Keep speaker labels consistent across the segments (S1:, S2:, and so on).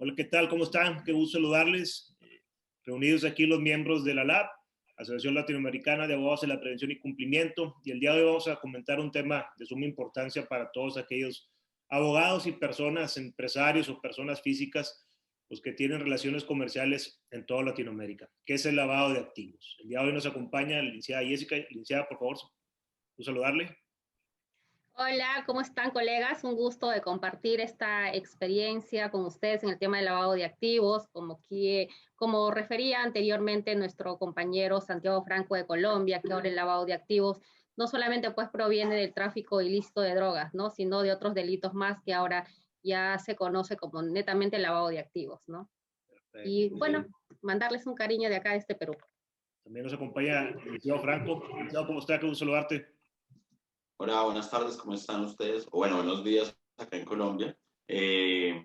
S1: Hola, ¿qué tal? ¿Cómo están? Qué gusto saludarles. Reunidos aquí los miembros de la LAP, Asociación Latinoamericana de Abogados de la Prevención y Cumplimiento, y el día de hoy vamos a comentar un tema de suma importancia para todos aquellos abogados y personas, empresarios o personas físicas, pues, que tienen relaciones comerciales en toda Latinoamérica, que es el lavado de activos. El día de hoy nos acompaña la licenciada Jessica. Licenciada, por favor, ¿puedo saludarle?
S2: Hola, ¿cómo están, colegas? Un gusto de compartir esta experiencia con ustedes en el tema del lavado de activos, como refería anteriormente nuestro compañero Santiago Franco de Colombia, que ahora el lavado de activos no solamente pues proviene del tráfico ilícito de drogas, ¿no? Sino de otros delitos más que ahora ya se conoce como netamente el lavado de activos, ¿no? Y bueno, mandarles un cariño de acá de este Perú.
S1: También nos acompaña el licenciado Franco. Licenciado, ¿cómo está? Qué gusto saludarte.
S3: Hola, buenas tardes, ¿cómo están ustedes? O bueno, buenos días acá en Colombia.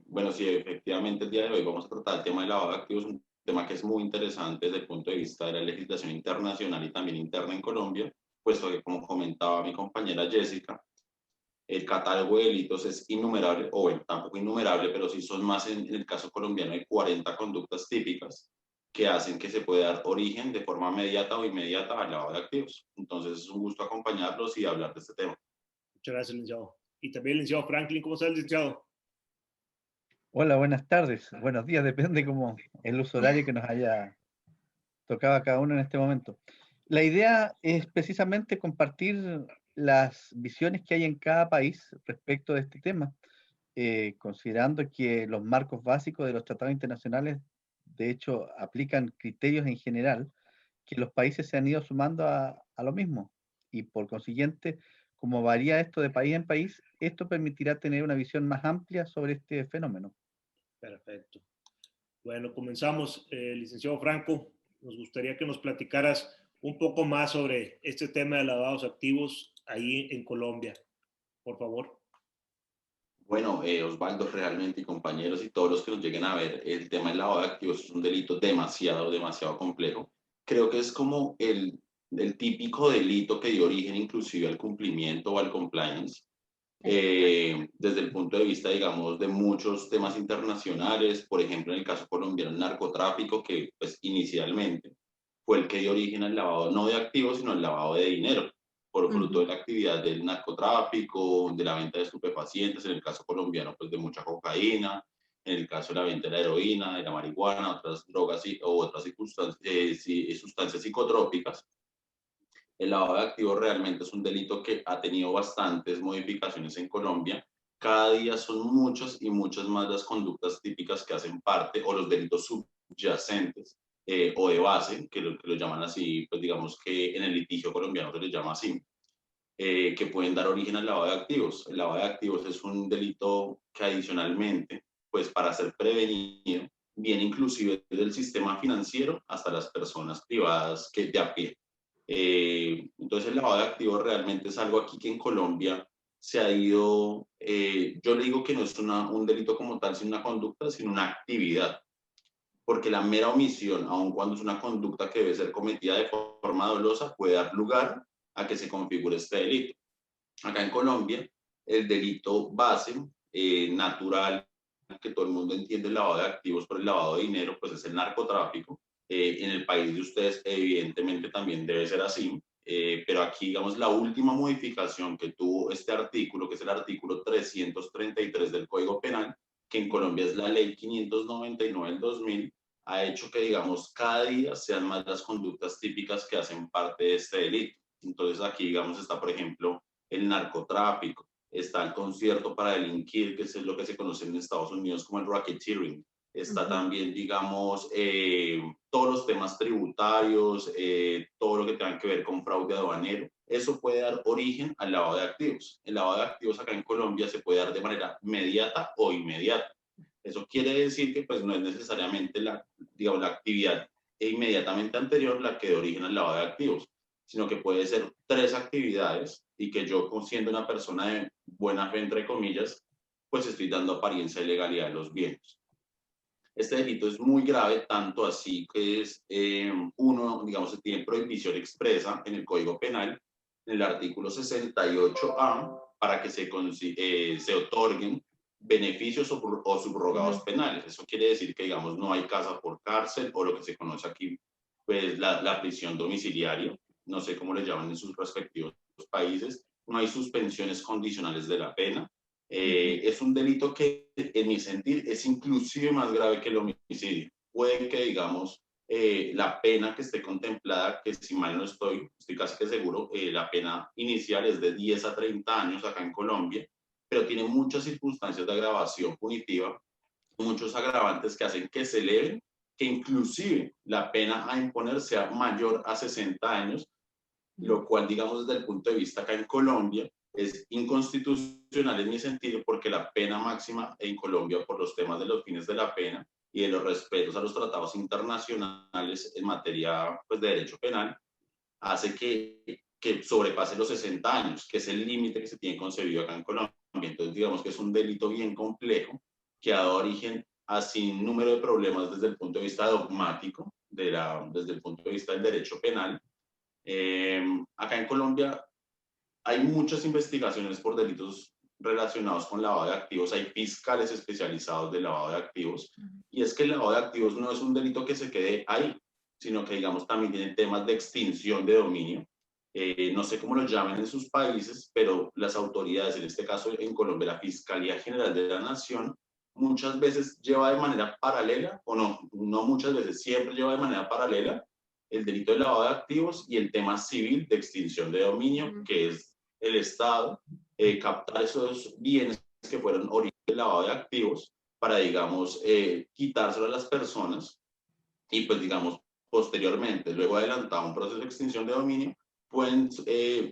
S3: Bueno, sí, efectivamente el día de hoy vamos a tratar el tema del lavado de activos, un tema que es muy interesante desde el punto de vista de la legislación internacional y también interna en Colombia, puesto que, como comentaba mi compañera Jessica, el catálogo de delitos es innumerable, o bueno, tampoco innumerable, pero sí son más en el caso colombiano, hay 40 conductas típicas que hacen que se pueda dar origen de forma inmediata o inmediata al lavado de activos. Entonces es un gusto acompañarlos y hablar de este tema.
S1: Muchas gracias, licenciado. Y también el licenciado Franklin. ¿Cómo está el licenciado?
S4: Hola, buenas tardes, buenos días, depende como el uso horario que nos haya tocado a cada uno en este momento. La idea es precisamente compartir las visiones que hay en cada país respecto de este tema, considerando que los marcos básicos de los tratados internacionales, de hecho, aplican criterios en general que los países se han ido sumando a lo mismo. Y por consiguiente, como varía esto de país en país, esto permitirá tener una visión más amplia sobre este fenómeno.
S1: Perfecto. Bueno, comenzamos. Licenciado Franco, nos gustaría que nos platicaras un poco más sobre este tema de lavados activos ahí en Colombia, por favor.
S3: Bueno, Osvaldo, realmente, y compañeros y todos los que nos lleguen a ver, el tema del lavado de activos es un delito demasiado, demasiado complejo. Creo que es como el típico delito que dio origen inclusive al cumplimiento o al compliance, desde el punto de vista, digamos, de muchos temas internacionales, por ejemplo, en el caso colombiano, el narcotráfico, que pues inicialmente fue el que dio origen al lavado no de activos, sino al lavado de dinero, por fruto de la actividad del narcotráfico, de la venta de estupefacientes, en el caso colombiano, pues de mucha cocaína, en el caso de la venta de la heroína, de la marihuana, otras drogas o otras sustancias psicotrópicas. El lavado de activos realmente es un delito que ha tenido bastantes modificaciones en Colombia. Cada día son muchas y muchas más las conductas típicas que hacen parte, o los delitos subyacentes o de base, que lo llaman así, pues digamos que en el litigio colombiano se les llama así, que pueden dar origen al lavado de activos. El lavado de activos es un delito que adicionalmente, pues para ser prevenido, viene inclusive del sistema financiero hasta las personas privadas que de a pie. Entonces el lavado de activos realmente es algo aquí que en Colombia se ha ido, yo le digo que no es un delito como tal, sino una conducta, sino una actividad, porque la mera omisión, aun cuando es una conducta que debe ser cometida de forma dolosa, puede dar lugar a que se configure este delito. Acá en Colombia, el delito base, natural, que todo el mundo entiende el lavado de activos por el lavado de dinero, pues es el narcotráfico. En el país de ustedes, evidentemente, también debe ser así. Pero aquí, digamos, la última modificación que tuvo este artículo, que es el artículo 333 del Código Penal, que en Colombia es la ley 599 del 2000, ha hecho que, digamos, cada día sean más las conductas típicas que hacen parte de este delito. Entonces aquí, digamos, está, por ejemplo, el narcotráfico, está el concierto para delinquir, que es lo que se conoce en Estados Unidos como el racketeering, está también, digamos, todos los temas tributarios, todo lo que tenga que ver con fraude aduanero. Eso puede dar origen al lavado de activos. El lavado de activos acá en Colombia se puede dar de manera inmediata o inmediata. Eso quiere decir que pues no es necesariamente digamos, la actividad inmediatamente anterior la que dé origen al lavado de activos, sino que puede ser 3 actividades y que yo, siendo una persona de buena fe, entre comillas, pues estoy dando apariencia de legalidad de los bienes. Este delito es muy grave, tanto así que es, uno, digamos, tiene prohibición expresa en el Código Penal, en el artículo 68A, para que se otorguen beneficios o subrogados penales. Eso quiere decir que, digamos, no hay casa por cárcel o lo que se conoce aquí, pues la prisión domiciliaria, no sé cómo le llaman en sus respectivos países, no hay suspensiones condicionales de la pena. Es un delito que, en mi sentir, es inclusive más grave que el homicidio. Puede que, digamos, la pena que esté contemplada, que si mal no estoy casi que seguro, la pena inicial es de 10 a 30 años acá en Colombia, pero tiene muchas circunstancias de agravación punitiva, muchos agravantes que hacen que se eleven, que inclusive la pena a imponer sea mayor a 60 años, lo cual, digamos, desde el punto de vista acá en Colombia, es inconstitucional en mi sentido, porque la pena máxima en Colombia, por los temas de los fines de la pena y de los respetos a los tratados internacionales en materia, pues, de derecho penal, hace que sobrepase los 60 años, que es el límite que se tiene concebido acá en Colombia. Entonces, digamos que es un delito bien complejo que ha dado origen a sin número de problemas desde el punto de vista dogmático, desde el punto de vista del derecho penal. Acá en Colombia hay muchas investigaciones por delitos relacionados con lavado de activos, hay fiscales especializados de lavado de activos, y es que el lavado de activos no es un delito que se quede ahí, sino que, digamos, también tiene temas de extinción de dominio. No sé cómo lo llamen en sus países, pero las autoridades, en este caso en Colombia, la Fiscalía General de la Nación, muchas veces lleva de manera paralela, o no muchas veces, siempre lleva de manera paralela el delito de lavado de activos y el tema civil de extinción de dominio, que es el Estado captar esos bienes que fueron origen del lavado de activos para, digamos, quitárselo a las personas y, pues, digamos, posteriormente, luego adelantado un proceso de extinción de dominio, pueden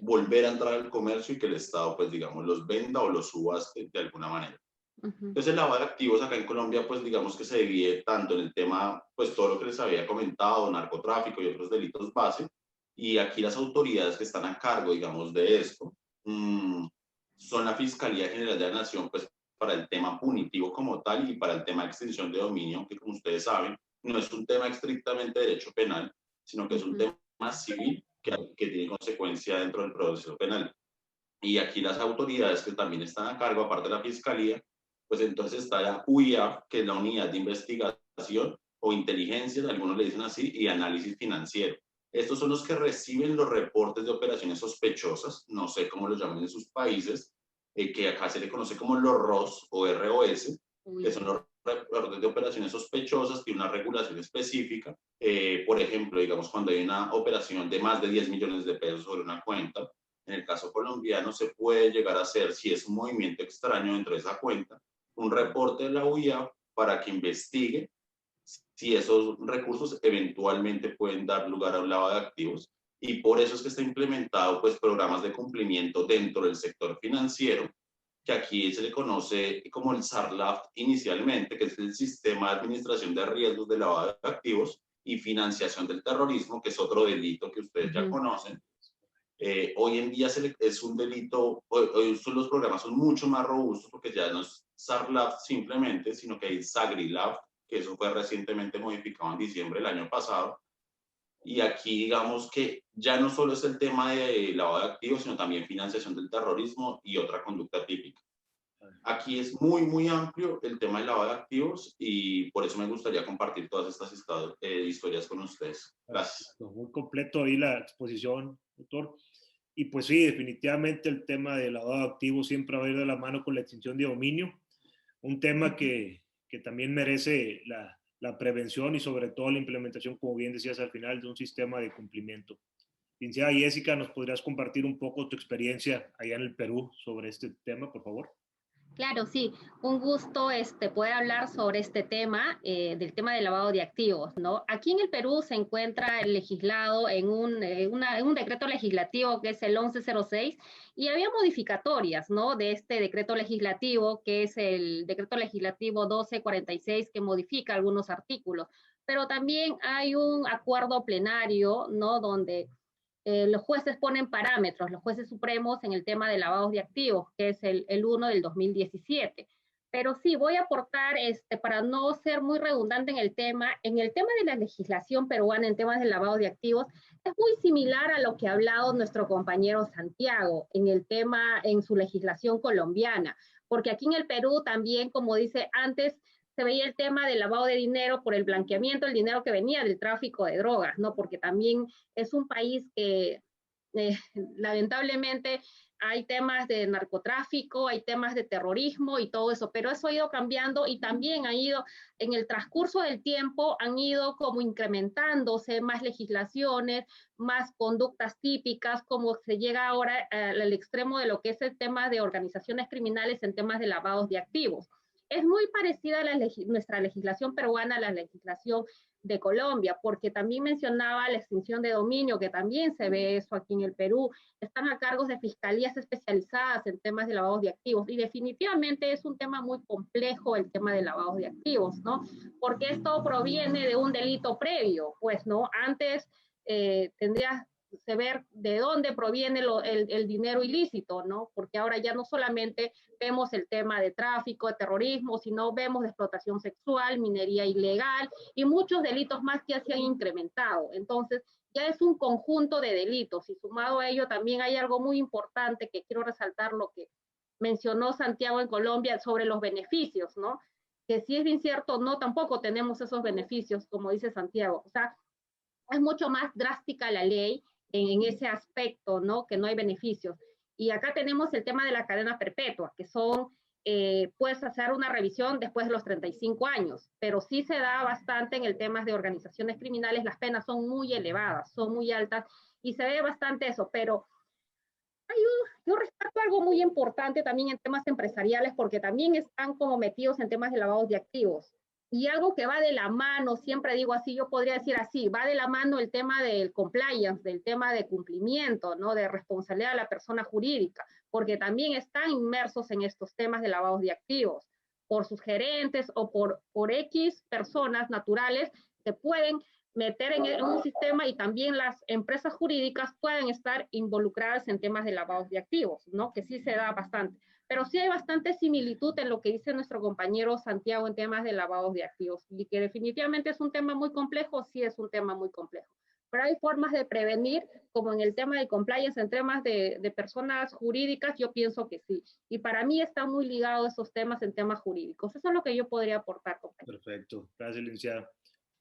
S3: volver a entrar al comercio y que el Estado, pues, digamos, los venda o los subaste de alguna manera. Entonces, el lavado de activos acá en Colombia, pues, digamos que se divide tanto en el tema, pues, todo lo que les había comentado, narcotráfico y otros delitos base, y aquí las autoridades que están a cargo, digamos, de esto, son la Fiscalía General de la Nación, pues, para el tema punitivo como tal y para el tema de extinción de dominio, que, como ustedes saben, no es un tema estrictamente de derecho penal, sino que es un tema civil que tiene consecuencia dentro del proceso penal. Y aquí las autoridades que también están a cargo, aparte de la Fiscalía, pues entonces está la UIAF, que es la Unidad de Investigación o Inteligencia, algunos le dicen así, y Análisis Financiero. Estos son los que reciben los reportes de operaciones sospechosas, no sé cómo los llaman en sus países, que acá se le conoce como los ROS o ROS, que son los reportes de operaciones sospechosas, tiene una regulación específica. Por ejemplo, digamos, cuando hay una operación de más de 10 millones de pesos sobre una cuenta, en el caso colombiano se puede llegar a hacer, si es un movimiento extraño dentro de esa cuenta, un reporte de la UIA para que investigue si esos recursos eventualmente pueden dar lugar a un lavado de activos. Y por eso es que está implementado, pues, programas de cumplimiento dentro del sector financiero, que aquí se le conoce como el SARLAF inicialmente, que es el Sistema de Administración de Riesgos de Lavado de Activos y Financiación del Terrorismo, que es otro delito que ustedes ya conocen. Hoy en día es un delito, hoy los programas son mucho más robustos porque ya no es SARLAF simplemente, sino que hay SAGRILAF, que eso fue recientemente modificado en diciembre del año pasado. Y aquí, digamos que ya no solo es el tema de lavado de activos, sino también financiación del terrorismo y otra conducta típica. Aquí es muy, muy amplio el tema del lavado de activos y por eso me gustaría compartir todas estas historias con ustedes. Gracias.
S1: Muy completo ahí la exposición, doctor. Y pues sí, definitivamente el tema del lavado de activos siempre va a ir de la mano con la extinción de dominio, un tema que también merece la prevención y sobre todo la implementación, como bien decías al final, de un sistema de cumplimiento. Licenciada Jessica, ¿nos podrías compartir un poco tu experiencia allá en el Perú sobre este tema, por favor?
S2: Claro, sí, un gusto poder hablar sobre este tema, del tema del lavado de activos, ¿no? Aquí en el Perú se encuentra legislado en un decreto legislativo que es el 1106 y había modificatorias, ¿no? De este decreto legislativo que es el decreto legislativo 1246 que modifica algunos artículos, pero también hay un acuerdo plenario, ¿no? Donde los jueces ponen parámetros, los jueces supremos en el tema de lavados de activos, que es el 1 del 2017. Pero sí, voy a aportar, para no ser muy redundante en el tema de la legislación peruana en temas de lavado de activos, es muy similar a lo que ha hablado nuestro compañero Santiago en el tema, en su legislación colombiana, porque aquí en el Perú también, como dice antes, se veía el tema del lavado de dinero por el blanqueamiento, el dinero que venía del tráfico de drogas, ¿no? Porque también es un país que lamentablemente hay temas de narcotráfico, hay temas de terrorismo y todo eso, pero eso ha ido cambiando y también ha ido, en el transcurso del tiempo, han ido como incrementándose más legislaciones, más conductas típicas, como se llega ahora al extremo de lo que es el tema de organizaciones criminales en temas de lavados de activos. Es muy parecida a nuestra legislación peruana a la legislación de Colombia, porque también mencionaba la extinción de dominio, que también se ve eso aquí en el Perú. Están a cargo de fiscalías especializadas en temas de lavados de activos y definitivamente es un tema muy complejo el tema de lavados de activos, ¿no? Porque esto proviene de un delito previo, pues, ¿no? Antes tendrías que ver de dónde proviene el dinero ilícito, ¿no? Porque ahora ya no solamente vemos el tema de tráfico, de terrorismo, sino vemos de explotación sexual, minería ilegal y muchos delitos más que se han incrementado. Entonces, ya es un conjunto de delitos y sumado a ello también hay algo muy importante que quiero resaltar, lo que mencionó Santiago en Colombia sobre los beneficios, ¿no? Que si es bien cierto, no tampoco tenemos esos beneficios, como dice Santiago. O sea, es mucho más drástica la ley en ese aspecto, ¿no? Que no hay beneficios. Y acá tenemos el tema de la cadena perpetua, que son, puedes hacer una revisión después de los 35 años, pero sí se da bastante en el tema de organizaciones criminales, las penas son muy elevadas, son muy altas, y se ve bastante eso, pero yo rescato algo muy importante también en temas empresariales, porque también están como metidos en temas de lavados de activos. Y algo que va de la mano, siempre digo así, yo podría decir así, va de la mano el tema del compliance, del tema de cumplimiento, ¿no? De responsabilidad de la persona jurídica, porque también están inmersos en estos temas de lavados de activos, por sus gerentes o por X personas naturales que pueden meter en un sistema, y también las empresas jurídicas pueden estar involucradas en temas de lavados de activos, ¿no? Que sí se da bastante. Pero sí hay bastante similitud en lo que dice nuestro compañero Santiago en temas de lavados de activos, y que definitivamente es un tema muy complejo, sí es un tema muy complejo. Pero hay formas de prevenir, como en el tema de compliance, en temas de personas jurídicas, yo pienso que sí. Y para mí está muy ligado esos temas en temas jurídicos. Eso es lo que yo podría aportar, compañero.
S1: Perfecto. Gracias, licenciada.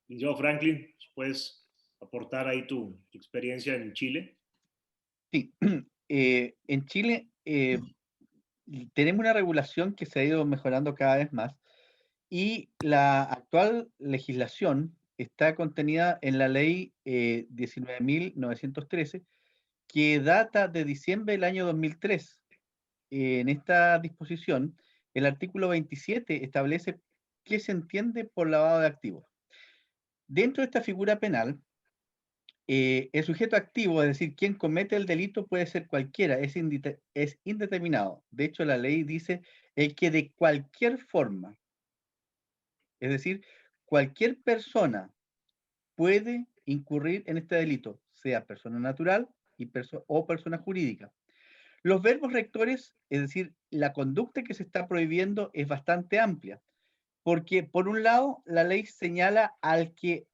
S1: Licenciado Franklin, ¿puedes aportar ahí tu experiencia en Chile?
S4: Sí, en Chile tenemos una regulación que se ha ido mejorando cada vez más y la actual legislación está contenida en la ley 19.913, que data de diciembre del año 2003. En esta disposición, el artículo 27 establece qué se entiende por lavado de activos. Dentro de esta figura penal, el sujeto activo, es decir, quien comete el delito, puede ser cualquiera, es indeterminado. De hecho, la ley dice el que de cualquier forma, es decir, cualquier persona puede incurrir en este delito, sea persona natural o persona jurídica. Los verbos rectores, es decir, la conducta que se está prohibiendo es bastante amplia, porque por un lado la ley señala al que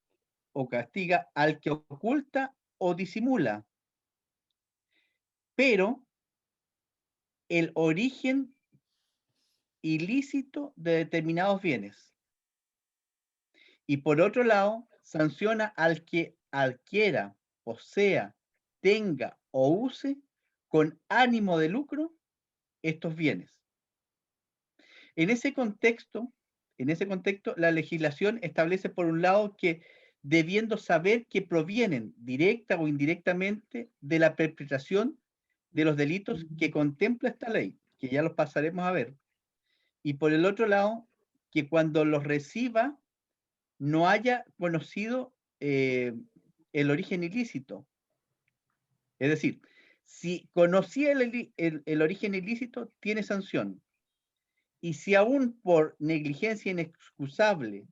S4: o castiga al que oculta o disimula, pero el origen ilícito de determinados bienes. Y por otro lado, sanciona al que adquiera, posea, tenga o use con ánimo de lucro estos bienes. En ese contexto, la legislación establece por un lado que debiendo saber que provienen directa o indirectamente de la perpetración de los delitos que contempla esta ley, que ya los pasaremos a ver. Y por el otro lado, que cuando los reciba no haya conocido el origen ilícito. Es decir, si conocía el origen ilícito, tiene sanción. Y si aún por negligencia inexcusable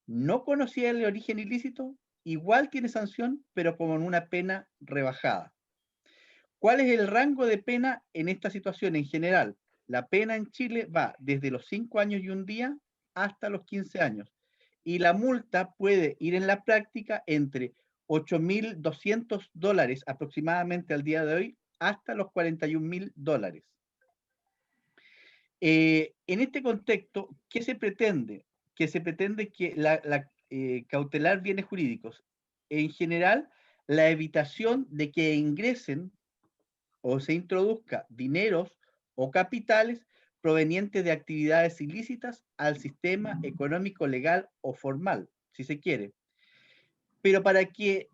S4: no conocía el origen ilícito, igual tiene sanción, pero con una pena rebajada. ¿Cuál es el rango de pena en esta situación en general? La pena en Chile va desde los 5 años y un día hasta los 15 años. Y la multa puede ir en la práctica entre $8.200 aproximadamente al día de hoy hasta los $41.000. En este contexto, ¿qué se pretende? Que se pretende que cautelar bienes jurídicos. En general, la evitación de que ingresen o se introduzca dineros o capitales provenientes de actividades ilícitas al sistema económico legal o formal, si se quiere. Pero para que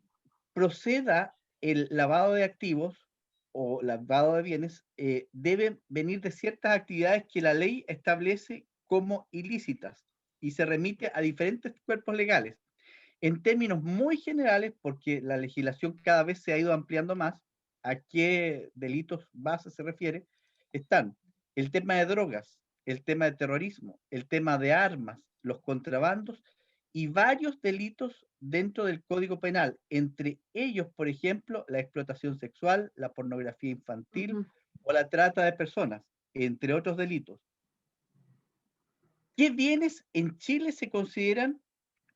S4: proceda el lavado de activos o lavado de bienes, deben venir de ciertas actividades que la ley establece como ilícitas y se remite a diferentes cuerpos legales. En términos muy generales, porque la legislación cada vez se ha ido ampliando más, a qué delitos base se refiere, están el tema de drogas, el tema de terrorismo, el tema de armas, los contrabandos y varios delitos dentro del Código Penal, entre ellos, por ejemplo, la explotación sexual, la pornografía infantil o la trata de personas, entre otros delitos. ¿Qué bienes en Chile se consideran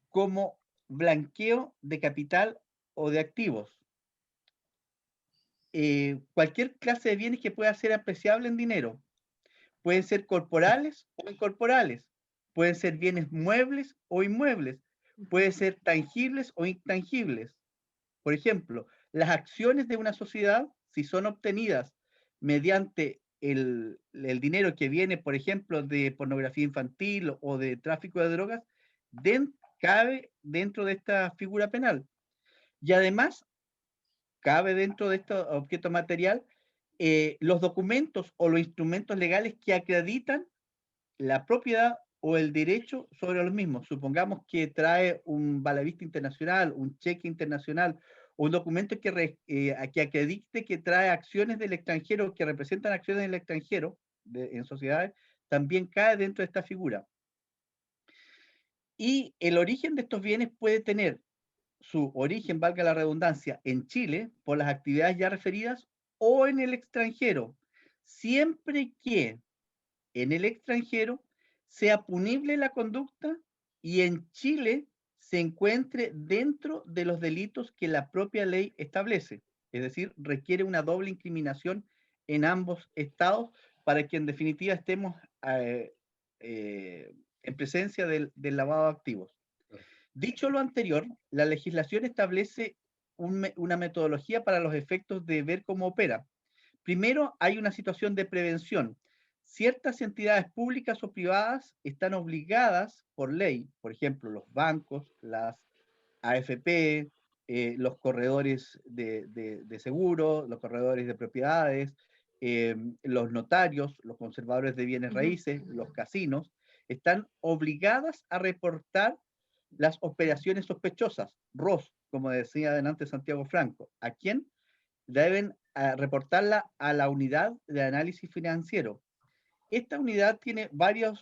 S4: como blanqueo de capital o de activos? Cualquier clase de bienes que pueda ser apreciable en dinero. Pueden ser corporales o incorporales. Pueden ser bienes muebles o inmuebles. Pueden ser tangibles o intangibles. Por ejemplo, las acciones de una sociedad, si son obtenidas mediante el dinero que viene, por ejemplo, de pornografía infantil o de tráfico de drogas, cabe dentro de esta figura penal. Y además, cabe dentro de este objeto material los documentos o los instrumentos legales que acreditan la propiedad o el derecho sobre los mismos. Supongamos que trae un balavista internacional, un cheque internacional, un documento que acredite que trae acciones del extranjero, que representan acciones del extranjero en sociedades, también cae dentro de esta figura. Y el origen de estos bienes puede tener su origen, valga la redundancia, en Chile por las actividades ya referidas o en el extranjero, siempre que en el extranjero sea punible la conducta y en Chile se encuentre dentro de los delitos que la propia ley establece. Es decir, requiere una doble incriminación en ambos estados para que en definitiva estemos en presencia del lavado de activos. Dicho lo anterior, la legislación establece una metodología para los efectos de ver cómo opera. Primero, hay una situación de prevención. Ciertas entidades públicas o privadas están obligadas por ley, por ejemplo, los bancos, las AFP, los corredores de seguro, los corredores de propiedades, los notarios, los conservadores de bienes raíces, los casinos, están obligadas a reportar las operaciones sospechosas, ROS, como decía adelante Santiago Franco. ¿A quién? Deben reportarla a la unidad de análisis financiero. Esta unidad tiene varias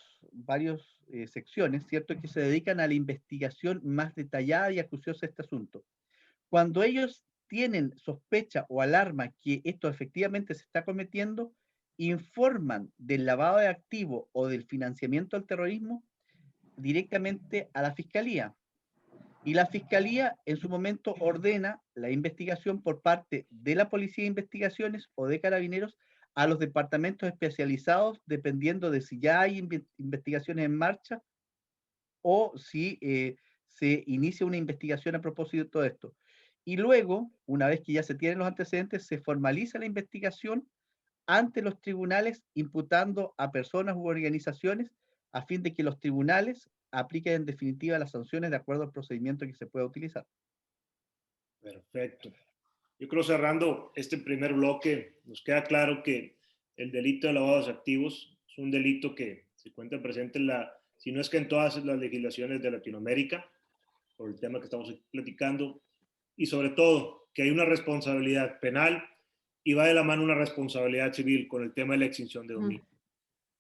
S4: secciones, ¿cierto?, que se dedican a la investigación más detallada y acuciosa de este asunto. Cuando ellos tienen sospecha o alarma que esto efectivamente se está cometiendo, informan del lavado de activo o del financiamiento al terrorismo directamente a la Fiscalía. Y la Fiscalía en su momento ordena la investigación por parte de la Policía de Investigaciones o de Carabineros a los departamentos especializados, dependiendo de si ya hay investigaciones en marcha o si se inicia una investigación a propósito de esto. Y luego, una vez que ya se tienen los antecedentes, se formaliza la investigación ante los tribunales, imputando a personas u organizaciones a fin de que los tribunales apliquen en definitiva las sanciones de acuerdo al procedimiento que se pueda utilizar.
S1: Perfecto. Yo creo, cerrando este primer bloque, nos queda claro que el delito de lavado de activos es un delito que se encuentra presente si no es que en todas las legislaciones de Latinoamérica, por el tema que estamos platicando, y sobre todo que hay una responsabilidad penal y va de la mano una responsabilidad civil con el tema de la extinción de dominio.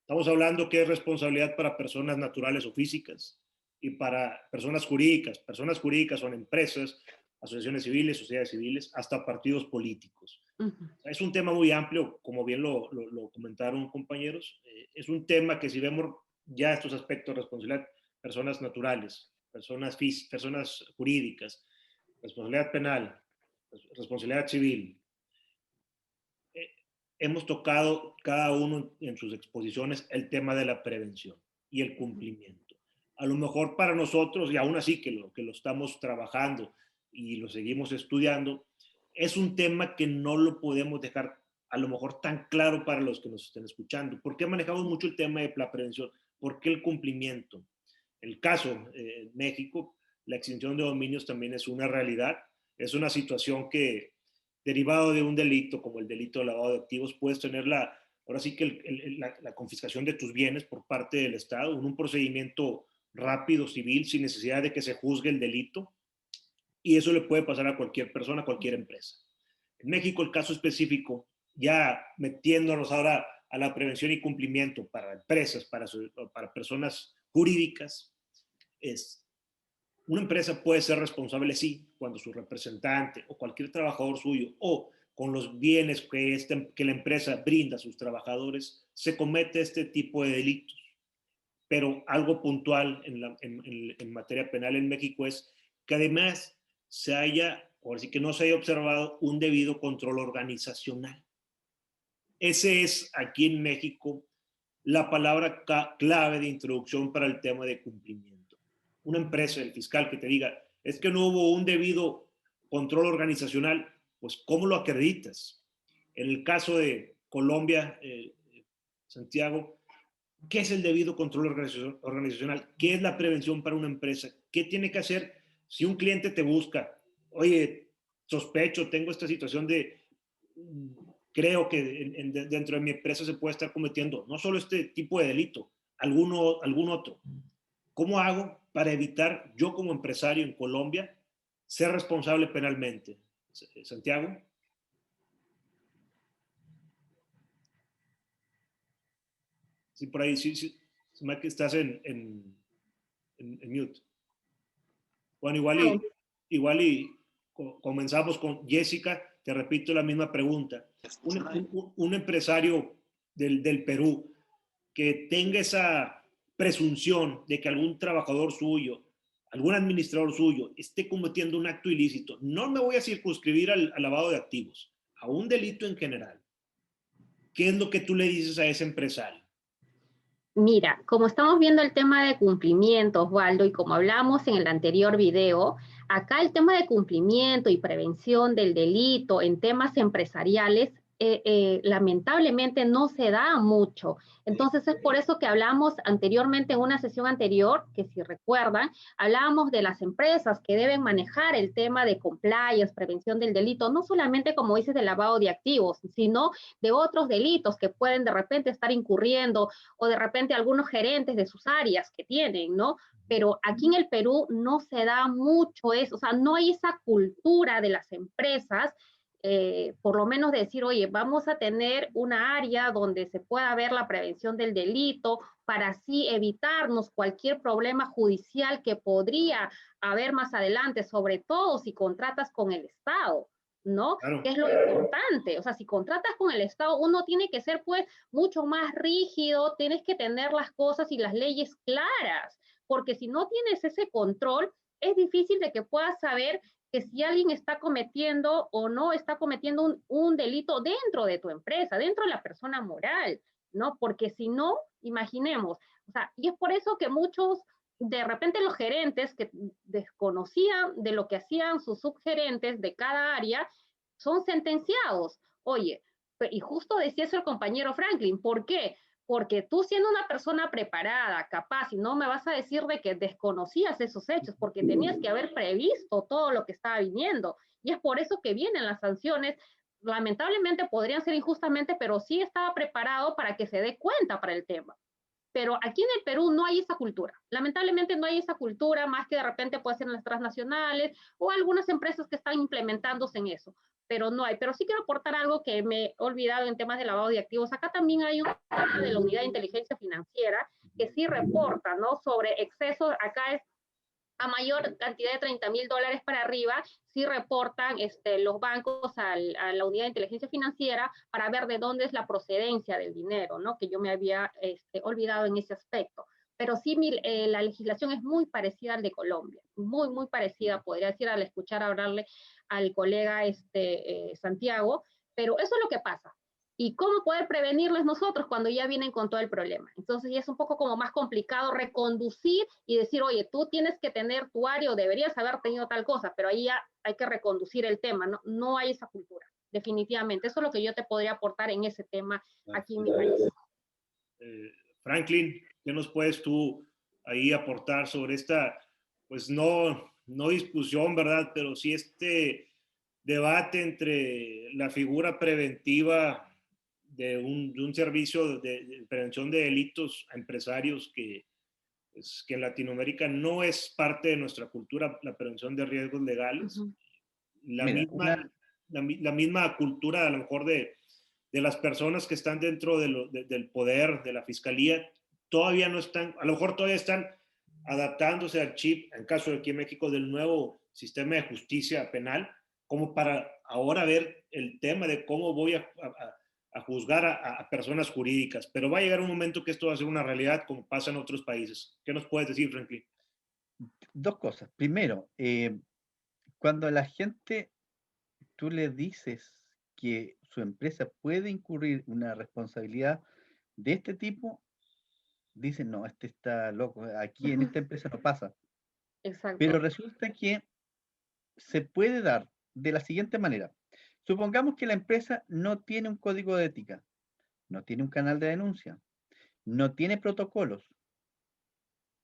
S1: Estamos hablando que es responsabilidad para personas naturales o físicas y para personas jurídicas. Personas jurídicas son empresas, asociaciones civiles, sociedades civiles, hasta partidos políticos. Es un tema muy amplio, como bien lo comentaron compañeros. Es un tema que si vemos ya estos aspectos de responsabilidad, personas naturales, personas jurídicas, responsabilidad penal, responsabilidad civil, hemos tocado cada uno en sus exposiciones el tema de la prevención y el cumplimiento. A lo mejor para nosotros, y aún así que lo estamos trabajando y lo seguimos estudiando, es un tema que no lo podemos dejar a lo mejor tan claro para los que nos estén escuchando. ¿Por qué manejamos mucho el tema de la prevención? ¿Por qué el cumplimiento? El caso en México, la extinción de dominios también es una realidad, es una situación que, derivado de un delito como el delito de lavado de activos, puedes tener ahora sí que la confiscación de tus bienes por parte del Estado en un procedimiento rápido, civil, sin necesidad de que se juzgue el delito, y eso le puede pasar a cualquier persona, a cualquier empresa. En México, el caso específico, ya metiéndonos ahora a la prevención y cumplimiento para empresas, para personas jurídicas, es una empresa puede ser responsable, sí, cuando su representante o cualquier trabajador suyo o con los bienes que la empresa brinda a sus trabajadores se comete este tipo de delitos. Pero algo puntual en materia penal en México es que además o así que no se haya observado un debido control organizacional. Ese es aquí en México la palabra clave de introducción para el tema de cumplimiento. Una empresa, el fiscal que te diga, es que no hubo un debido control organizacional, pues ¿cómo lo acreditas? En el caso de Colombia, Santiago, ¿qué es el debido control organizacional? ¿Qué es la prevención para una empresa? ¿Qué tiene que hacer si un cliente te busca? Oye, sospecho, tengo esta situación creo que dentro de mi empresa se puede estar cometiendo no solo este tipo de delito, algún otro. ¿Cómo hago para evitar yo como empresario en Colombia ser responsable penalmente? Santiago. Sí, por ahí, sí, que estás en mute. Bueno, igual y comenzamos con Jessica, te repito la misma pregunta. Un empresario del Perú que tenga esa presunción de que algún trabajador suyo, algún administrador suyo esté cometiendo un acto ilícito, no me voy a circunscribir al lavado de activos, a un delito en general. ¿Qué es lo que tú le dices a ese empresario?
S2: Mira, como estamos viendo el tema de cumplimiento, Osvaldo, y como hablamos en el anterior video, acá el tema de cumplimiento y prevención del delito en temas empresariales lamentablemente no se da mucho. Entonces es por eso que hablamos anteriormente en una sesión anterior, que si recuerdan, hablábamos de las empresas que deben manejar el tema de compliance, prevención del delito, no solamente como dices de lavado de activos, sino de otros delitos que pueden de repente estar incurriendo o de repente algunos gerentes de sus áreas que tienen, ¿no? Pero aquí en el Perú no se da mucho eso, o sea, no hay esa cultura de las empresas por lo menos decir, oye, vamos a tener una área donde se pueda ver la prevención del delito para así evitarnos cualquier problema judicial que podría haber más adelante, sobre todo si contratas con el Estado, ¿no?
S1: Claro.
S2: Que es lo importante. O sea, si contratas con el Estado, uno tiene que ser pues mucho más rígido, tienes que tener las cosas y las leyes claras, porque si no tienes ese control, es difícil de que puedas saber que si alguien está cometiendo o no está cometiendo un delito dentro de tu empresa, dentro de la persona moral, ¿no? Porque si no, imaginemos, o sea, y es por eso que muchos, de repente los gerentes que desconocían de lo que hacían sus subgerentes de cada área, son sentenciados. Oye, y justo decía eso el compañero Franklin, ¿por qué? Porque tú siendo una persona preparada, capaz, y no me vas a decir de que desconocías esos hechos, porque tenías que haber previsto todo lo que estaba viniendo. Y es por eso que vienen las sanciones. Lamentablemente podrían ser injustamente, pero sí estaba preparado para que se dé cuenta para el tema. Pero aquí en el Perú no hay esa cultura. Lamentablemente no hay esa cultura, más que de repente puede ser en las transnacionales o algunas empresas que están implementándose en eso, pero no hay. Pero sí quiero aportar algo que me he olvidado en temas de lavado de activos. Acá también hay un tema de la Unidad de Inteligencia Financiera que sí reporta, ¿no? Sobre excesos, acá es a mayor cantidad de $30,000 para arriba, sí reportan los bancos a la unidad de inteligencia financiera para ver de dónde es la procedencia del dinero, ¿no? Que yo me había olvidado en ese aspecto. Pero sí, la legislación es muy parecida al de Colombia, muy, muy parecida, podría decir al escuchar hablarle al colega Santiago, pero eso es lo que pasa. y cómo poder prevenirles nosotros cuando ya vienen con todo el problema. Entonces ya es un poco como más complicado reconducir y decir, oye, tú tienes que tener tu área o deberías haber tenido tal cosa, pero ahí ya hay que reconducir el tema, no hay esa cultura, definitivamente. Eso es lo que yo te podría aportar en ese tema aquí en mi país.
S1: Franklin, ¿qué nos puedes tú ahí aportar sobre esta, pues no discusión, ¿verdad? Pero sí este debate entre la figura preventiva de un servicio de prevención de delitos a empresarios pues, que en Latinoamérica no es parte de nuestra cultura, la prevención de riesgos legales. La,
S4: Mira,
S1: misma, la misma cultura a lo mejor de las personas que están dentro del poder, de la fiscalía, todavía no están, a lo mejor todavía están adaptándose al chip, en caso de aquí en México, del nuevo sistema de justicia penal, como para ahora ver el tema de cómo voy a juzgar a personas jurídicas. Pero va a llegar un momento que esto va a ser una realidad como pasa en otros países. ¿Qué nos puedes decir, Franklin?
S4: dos cosas. Primero, cuando a la gente tú le dices que su empresa puede incurrir una responsabilidad de este tipo, dicen, no, este está loco, aquí en esta empresa no pasa.
S2: Exacto.
S4: Pero resulta que se puede dar de la siguiente manera. Supongamos que la empresa no tiene un código de ética, no tiene un canal de denuncia, no tiene protocolos.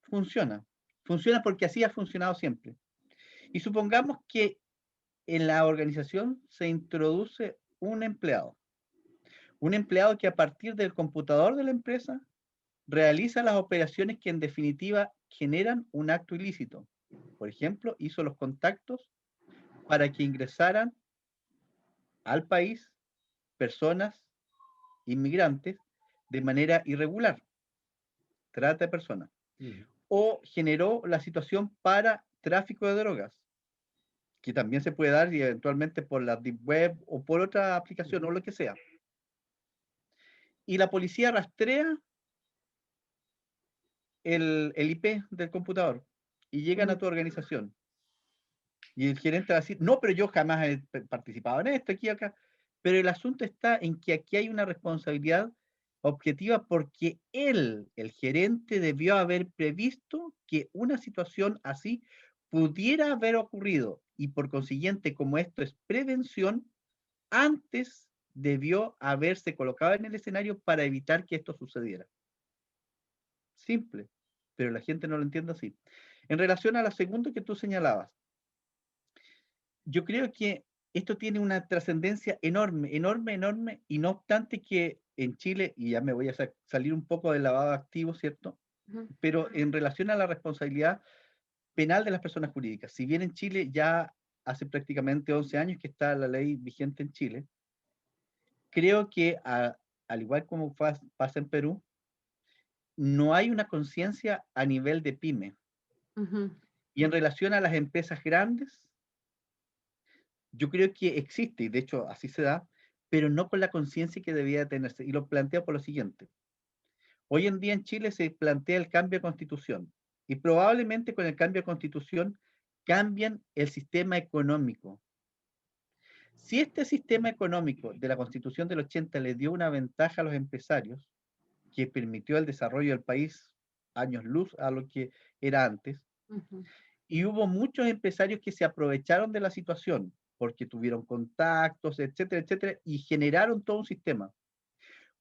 S4: Funciona. Funciona porque así ha funcionado siempre. Y supongamos que en la organización se introduce un empleado que a partir del computador de la empresa realiza las operaciones que en definitiva generan un acto ilícito. Por ejemplo, hizo los contactos para que ingresaran al país personas inmigrantes de manera irregular, trata de personas, o generó la situación para tráfico de drogas, que también se puede dar y eventualmente por la deep web o por otra aplicación o lo que sea. Y la policía rastrea el IP del computador y llegan a tu organización. Y el gerente va a decir, no, pero yo jamás he participado en esto, aquí, acá. Pero el asunto está en que aquí hay una responsabilidad objetiva porque él, el gerente, debió haber previsto que una situación así pudiera haber ocurrido. Y por consiguiente, como esto es prevención, antes debió haberse colocado en el escenario para evitar que esto sucediera. Simple, pero la gente no lo entiende así. En relación a la segunda que tú señalabas, yo creo que esto tiene una trascendencia enorme, enorme, enorme, y no obstante que en Chile, y ya me voy a salir un poco del lavado de activos, ¿cierto? Pero en relación a la responsabilidad penal de las personas jurídicas, si bien en Chile ya hace prácticamente 11 años que está la ley vigente en Chile, creo que al igual como pasa en Perú, no hay una conciencia a nivel de pyme. Y en relación a las empresas grandes, yo creo que existe, y de hecho así se da, pero no con la conciencia que debía tenerse. Y lo planteo por lo siguiente. Hoy en día en Chile se plantea el cambio de constitución, y probablemente con el cambio de constitución cambian el sistema económico. Si este sistema económico de la constitución del 80 le dio una ventaja a los empresarios, que permitió el desarrollo del país años luz a lo que era antes, y hubo muchos empresarios que se aprovecharon de la situación porque tuvieron contactos, etcétera, etcétera, y generaron todo un sistema.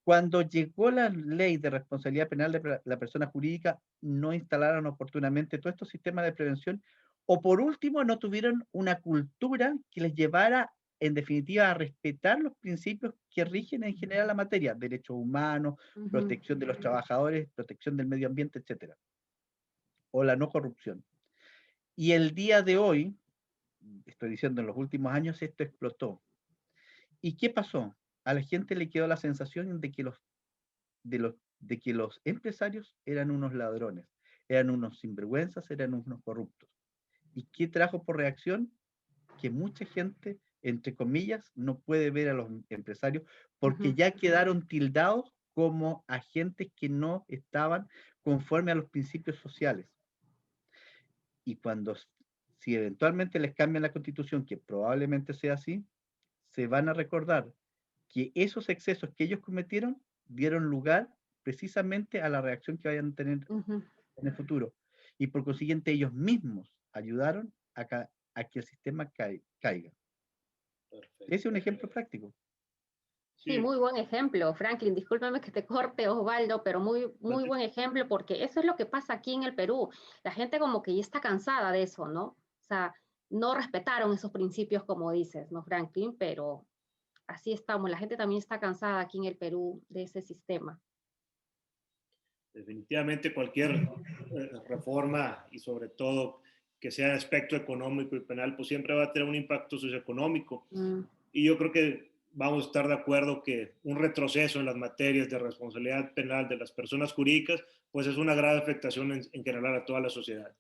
S4: Cuando llegó la ley de responsabilidad penal de la persona jurídica, no instalaron oportunamente todos estos sistemas de prevención, o por último, no tuvieron una cultura que les llevara, en definitiva, a respetar los principios que rigen en general la materia, derechos humanos, protección de los trabajadores, protección del medio ambiente, etcétera, o la no corrupción. Y el día de hoy, estoy diciendo en los últimos años, esto explotó. ¿Y qué pasó? A la gente le quedó la sensación de que los empresarios eran unos ladrones, eran unos sinvergüenzas, eran unos corruptos. ¿Y qué trajo por reacción? Que mucha gente, entre comillas, no puede ver a los empresarios porque ya quedaron tildados como agentes que no estaban conforme a los principios sociales. Y si eventualmente les cambian la constitución, que probablemente sea así, se van a recordar que esos excesos que ellos cometieron dieron lugar precisamente a la reacción que vayan a tener en el futuro. Y por consiguiente ellos mismos ayudaron a que el sistema caiga.
S1: Perfecto.
S4: Ese es un ejemplo práctico.
S2: Sí, muy buen ejemplo, Franklin. Discúlpame que te corte, Osvaldo, pero muy buen ejemplo, porque eso es lo que pasa aquí en el Perú. La gente como que ya está cansada de eso, ¿no? O sea, no respetaron esos principios como dices, ¿no, Franklin? Pero así estamos. La gente también está cansada aquí en el Perú de ese sistema.
S1: Definitivamente cualquier reforma y sobre todo que sea en aspecto económico y penal, pues siempre va a tener un impacto socioeconómico. Y yo creo que vamos a estar de acuerdo que un retroceso en las materias de responsabilidad penal de las personas jurídicas, pues es una grave afectación en general a toda la sociedad.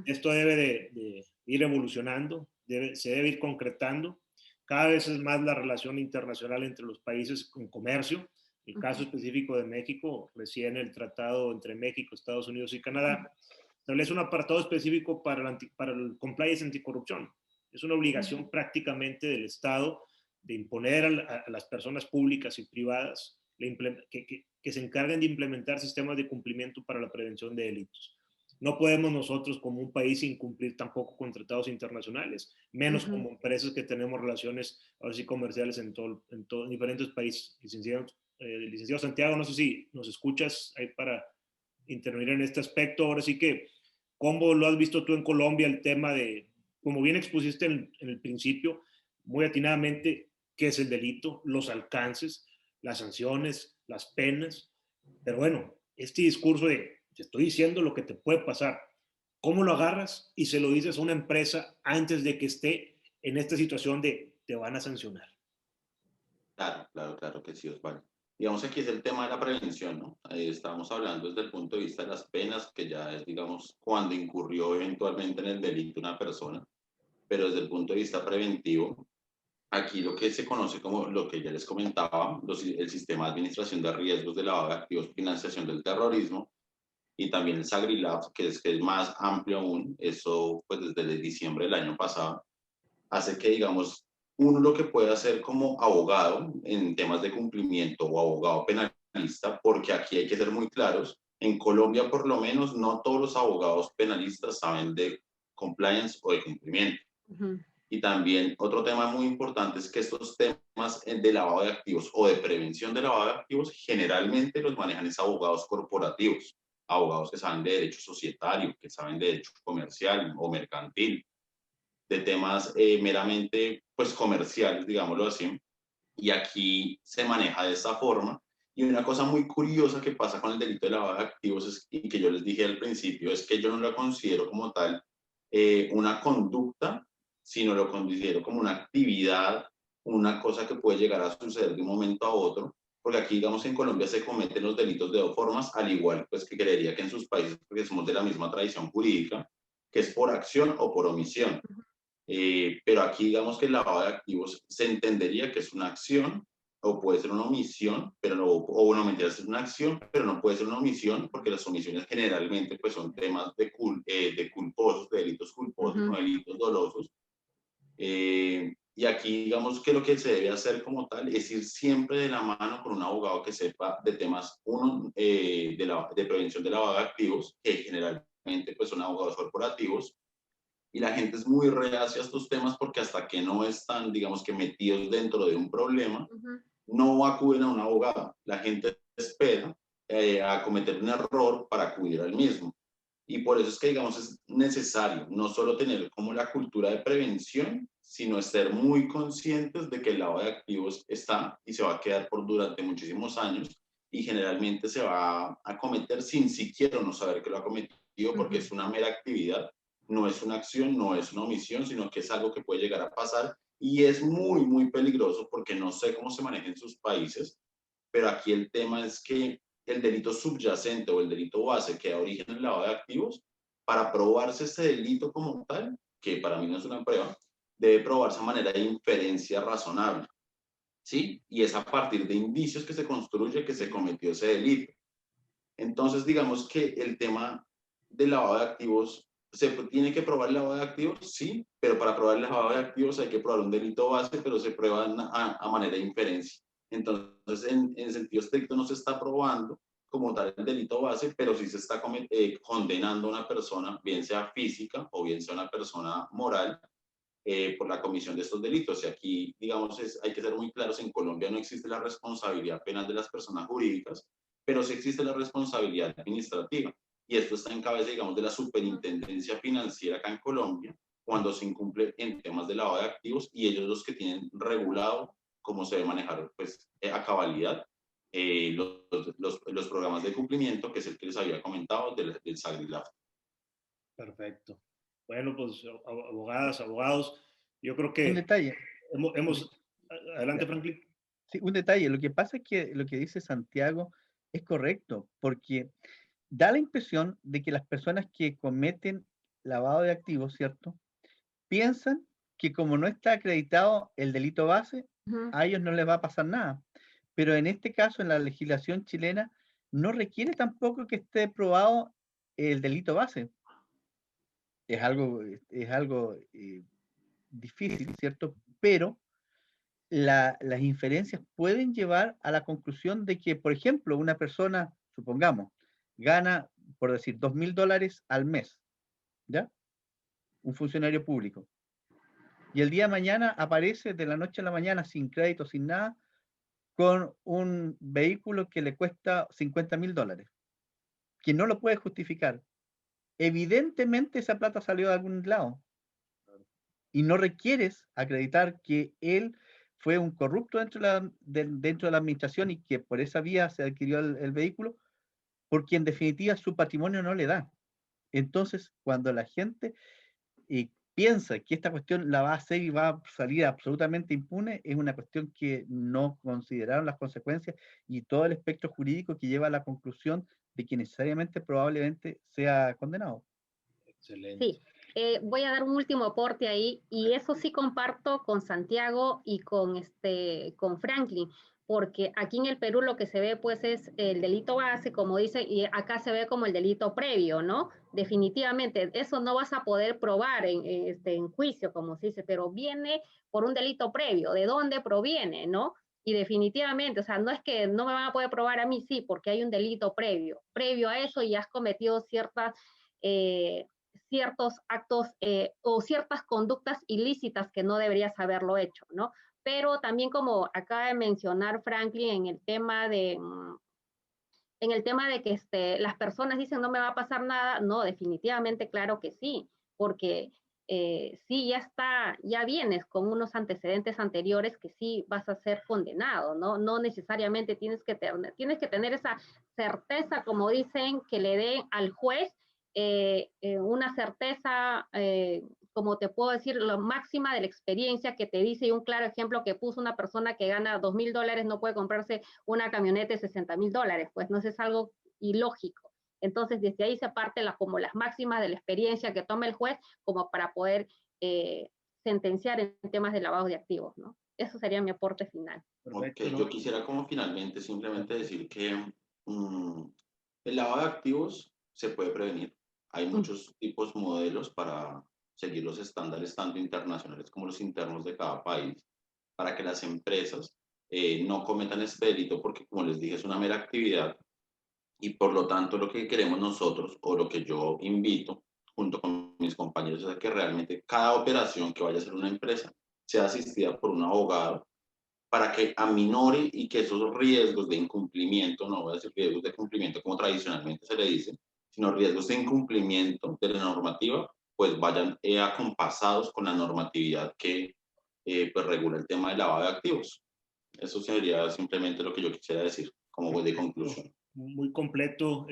S1: Esto debe de ir evolucionando, se debe ir concretando. Cada vez es más la relación internacional entre los países con comercio. El caso específico de México, recién el tratado entre México, Estados Unidos y Canadá, establece un apartado específico para el compliance anticorrupción. Es una obligación prácticamente del Estado de imponer a las personas públicas y privadas que se encarguen de implementar sistemas de cumplimiento para la prevención de delitos. No podemos nosotros como un país incumplir tampoco con tratados internacionales, menos como empresas que tenemos relaciones ahora sí comerciales en diferentes países. Licenciado Santiago, no sé si nos escuchas ahí para intervenir en este aspecto. Ahora sí que, ¿cómo lo has visto tú en Colombia el tema de, como bien expusiste en el principio, muy atinadamente, qué es el delito, los alcances, las sanciones, las penas? Pero bueno, este discurso de te estoy diciendo lo que te puede pasar, ¿cómo lo agarras y se lo dices a una empresa antes de que esté en esta situación de te van a sancionar?
S3: Claro que sí, Osvaldo. Digamos, aquí es el tema de la prevención, ¿no? Estamos hablando desde el punto de vista de las penas, que ya es, digamos, cuando incurrió eventualmente en el delito una persona, pero desde el punto de vista preventivo, aquí lo que se conoce como lo que ya les comentaba, el sistema de administración de riesgos de lavado de activos, financiación del terrorismo, y también el SAGRILAB, que es más amplio aún, eso pues desde diciembre del año pasado, hace que, digamos, uno lo que puede hacer como abogado en temas de cumplimiento o abogado penalista, porque aquí hay que ser muy claros, en Colombia por lo menos no todos los abogados penalistas saben de compliance o de cumplimiento. Y también otro tema muy importante es que estos temas de lavado de activos o de prevención de lavado de activos generalmente los manejan es abogados corporativos, abogados que saben de derecho societario, que saben de derecho comercial o mercantil, de temas meramente pues comerciales, digámoslo así, y aquí se maneja de esta forma. Y una cosa muy curiosa que pasa con el delito de lavado de activos y que yo les dije al principio es que yo no lo considero como tal una conducta, sino lo considero como una actividad, una cosa que puede llegar a suceder de un momento a otro, porque aquí, digamos, en Colombia se cometen los delitos de dos formas, al igual pues que creería que en sus países, porque somos de la misma tradición jurídica, que es por acción o por omisión. Pero aquí digamos que el lavado de activos se entendería que es una acción o puede ser una omisión, pero no, o una mentira es una acción, pero no puede ser una omisión porque las omisiones generalmente pues son temas de culposos, de delitos culposos, no delitos dolosos. Y aquí digamos que lo que se debe hacer como tal es ir siempre de la mano con un abogado que sepa de temas, uno, de prevención de lavado de activos, que generalmente pues son abogados corporativos, y la gente es muy reacia a estos temas porque hasta que no están, digamos que metidos dentro de un problema, no acuden a un abogado. La gente espera a cometer un error para acudir al mismo. Y por eso es que, digamos, es necesario no solo tener como la cultura de prevención, sino ser muy conscientes de que el lavado de activos está y se va a quedar por durante muchísimos años y generalmente se va a cometer sin siquiera no saber que lo ha cometido porque es una mera actividad, no es una acción, no es una omisión, sino que es algo que puede llegar a pasar y es muy peligroso porque no sé cómo se maneja en sus países, pero aquí el tema es que el delito subyacente o el delito base que da origen al lavado de activos, para probarse ese delito como tal, que para mí no es una prueba, debe probarse a manera de inferencia razonable, ¿sí? Y es a partir de indicios que se construye que se cometió ese delito. Entonces, digamos que el tema del lavado de activos ¿Se tiene que probar el lavado de activos? Sí, pero para probar el lavado de activos hay que probar un delito base, pero se prueba a manera de inferencia. Entonces, en sentido estricto no se está probando como tal el delito base, pero sí se está condenando a una persona, bien sea física o bien sea una persona moral, por la comisión de estos delitos. Y aquí, digamos, hay que ser muy claros, en Colombia no existe la responsabilidad penal de las personas jurídicas, pero sí existe la responsabilidad administrativa. Y esto está en cabeza, digamos, de la superintendencia financiera acá en Colombia, cuando se incumple en temas de lavado de activos, y ellos los que tienen regulado cómo se debe manejar, pues, a cabalidad los programas de cumplimiento, que es el que les había comentado del SAGRILAF.
S1: Perfecto. Bueno, pues abogadas, abogados, yo creo
S4: Un
S1: que
S4: detalle.
S1: Adelante, Franklin.
S4: Sí, un detalle. Lo que pasa es que lo que dice Santiago es correcto, porque da la impresión de que las personas que cometen lavado de activos, ¿cierto? Piensan que como no está acreditado el delito base, a ellos no les va a pasar nada. Pero en este caso, en la legislación chilena, no requiere tampoco que esté probado el delito base. Es algo difícil, ¿cierto? Pero las inferencias pueden llevar a la conclusión de que, por ejemplo, una persona, supongamos, gana, por decir, $2.000 al mes, ¿ya? Un funcionario público. Y el día de mañana aparece de la noche a la mañana sin crédito, sin nada, con un vehículo que le cuesta $50.000, que no lo puede justificar. Evidentemente esa plata salió de algún lado. Y no requieres acreditar que él fue un corrupto dentro de la administración y que por esa vía se adquirió el vehículo, porque en definitiva su patrimonio no le da. Entonces, cuando la gente piensa que esta cuestión la va a hacer y va a salir absolutamente impune, es una cuestión que no consideraron las consecuencias y todo el espectro jurídico que lleva a la conclusión de que necesariamente probablemente sea condenado.
S1: Excelente.
S2: Sí, voy a dar un último aporte ahí, y eso sí comparto con Santiago y con Franklin, porque aquí en el Perú lo que se ve pues es el delito base, como dice, y acá se ve como el delito previo, ¿no? Definitivamente, eso no vas a poder probar en juicio, como se dice, pero viene por un delito previo. ¿De dónde proviene, no? Y definitivamente, o sea, no es que no me van a poder probar a mí, sí, porque hay un delito previo a eso, y has cometido ciertos actos o ciertas conductas ilícitas que no deberías haberlo hecho, ¿no? Pero también, como acaba de mencionar Franklin, en el tema de que las personas dicen no me va a pasar nada, no, definitivamente claro que sí, porque sí, ya vienes con unos antecedentes anteriores que sí vas a ser condenado, ¿no? No necesariamente tienes que tener esa certeza, como dicen, que le den al juez una certeza, como te puedo decir, la máxima de la experiencia que te dice, y un claro ejemplo que puso una persona que gana $2.000 no puede comprarse una camioneta de $60.000, pues no es algo ilógico. Entonces, desde ahí se parte como las máximas de la experiencia que toma el juez como para poder sentenciar en temas de lavado de activos, ¿no? Eso sería mi aporte final.
S1: Perfecto,
S3: Ok,
S1: ¿no?
S3: yo quisiera como finalmente simplemente decir que el lavado de activos se puede prevenir. Hay muchos tipos, modelos para seguir los estándares tanto internacionales como los internos de cada país, para que las empresas no cometan este delito, porque como les dije, es una mera actividad, y por lo tanto lo que queremos nosotros, o lo que yo invito junto con mis compañeros, es a que realmente cada operación que vaya a hacer una empresa sea asistida por un abogado, para que aminore y que esos riesgos de incumplimiento, no voy a decir riesgos de cumplimiento como tradicionalmente se le dice, sino riesgos de incumplimiento de la normativa, pues vayan acompasados con la normatividad que pues regula el tema del lavado de activos. Eso sería simplemente lo que yo quisiera decir como de conclusión.
S1: Muy completo,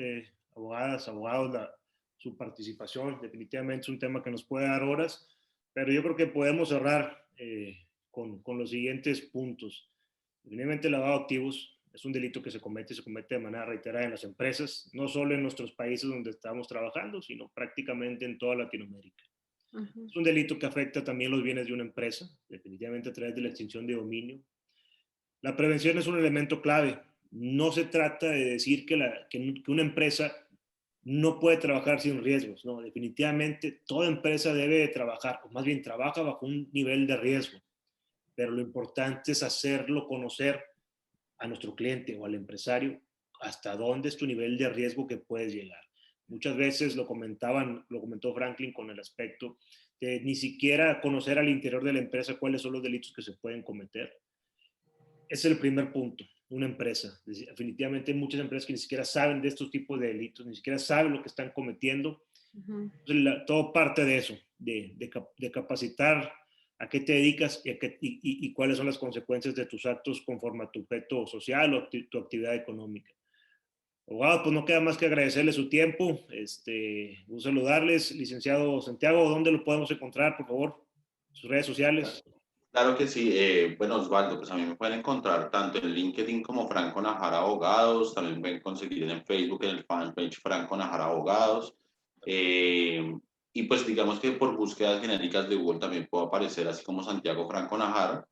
S1: abogadas, abogados, su participación. Definitivamente es un tema que nos puede dar horas, pero yo creo que podemos cerrar con los siguientes puntos. Definitivamente el lavado de activos es un delito que se comete de manera reiterada en las empresas, no solo en nuestros países donde estamos trabajando, sino prácticamente en toda Latinoamérica. Es un delito que afecta también los bienes de una empresa, definitivamente a través de la extinción de dominio. La prevención es un elemento clave. No se trata de decir que una empresa no puede trabajar sin riesgos, ¿no? Definitivamente toda empresa debe de trabajar, o más bien trabaja bajo un nivel de riesgo, pero lo importante es hacerlo conocer a nuestro cliente o al empresario hasta dónde es tu nivel de riesgo que puedes llegar. Muchas veces lo comentó Franklin con el aspecto de ni siquiera conocer al interior de la empresa cuáles son los delitos que se pueden cometer. Ese es el primer punto, una empresa. Definitivamente hay muchas empresas que ni siquiera saben de estos tipos de delitos, ni siquiera saben lo que están cometiendo. Entonces, todo parte de eso, de capacitar a qué te dedicas y cuáles son las consecuencias de tus actos conforme a tu objeto social o tu actividad económica. Abogados, pues no queda más que agradecerles su tiempo. Un saludarles. Licenciado Santiago, ¿dónde lo podemos encontrar, por favor? Sus redes sociales.
S3: Claro que sí. Bueno, Osvaldo, pues a mí me pueden encontrar tanto en LinkedIn como Franco Najar Abogados, también pueden conseguir en Facebook en el fanpage Franco Najar Abogados. Y pues digamos que por búsquedas genéricas de Google también puedo aparecer así como Santiago Franco Najar.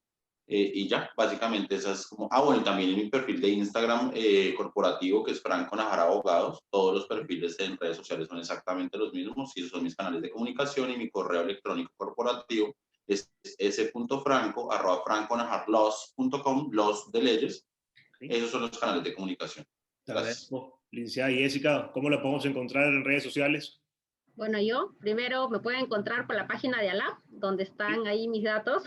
S3: Y ya, básicamente esas como... Ah, bueno, y también en mi perfil de Instagram corporativo, que es Franco Najar Abogados. Todos los perfiles en redes sociales son exactamente los mismos, y esos son mis canales de comunicación, y mi correo electrónico corporativo es s.franco@franconajarlaws.com, los de leyes.
S1: Sí.
S3: Esos son los canales de comunicación. Gracias.
S1: Licenciada Jessica, ¿cómo la podemos encontrar en redes sociales?
S2: Bueno, yo primero me pueden encontrar por la página de ALAP, donde están ahí mis datos.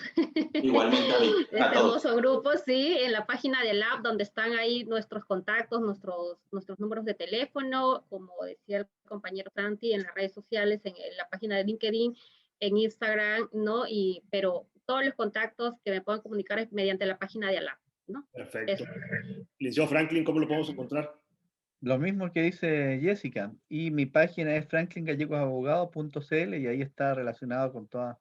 S3: Igualmente a mí.
S2: Este hermoso grupo, sí, en la página de ALAP, donde están ahí nuestros contactos, nuestros números de teléfono, como decía el compañero Santi, en las redes sociales, en la página de LinkedIn, en Instagram, ¿no? Pero todos los contactos que me puedan comunicar es mediante la página de ALAP, ¿no?
S1: Perfecto. Licenciado Franklin, ¿cómo lo podemos encontrar?
S4: Lo mismo que dice Jessica, y mi página es franklingallego.abogado.cl y ahí está relacionado con todas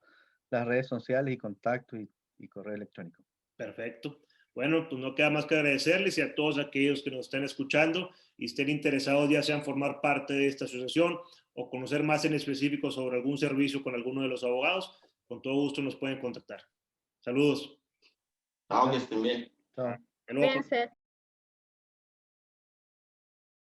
S4: las redes sociales y contactos y correo electrónico.
S1: Perfecto. Bueno, pues no queda más que agradecerles y a todos aquellos que nos estén escuchando y estén interesados ya sea en formar parte de esta asociación o conocer más en específico sobre algún servicio con alguno de los abogados, con todo gusto nos pueden contactar. Saludos.
S3: Chao, que estén bien.
S4: Chao.
S1: Hasta luego.
S2: Cuídense.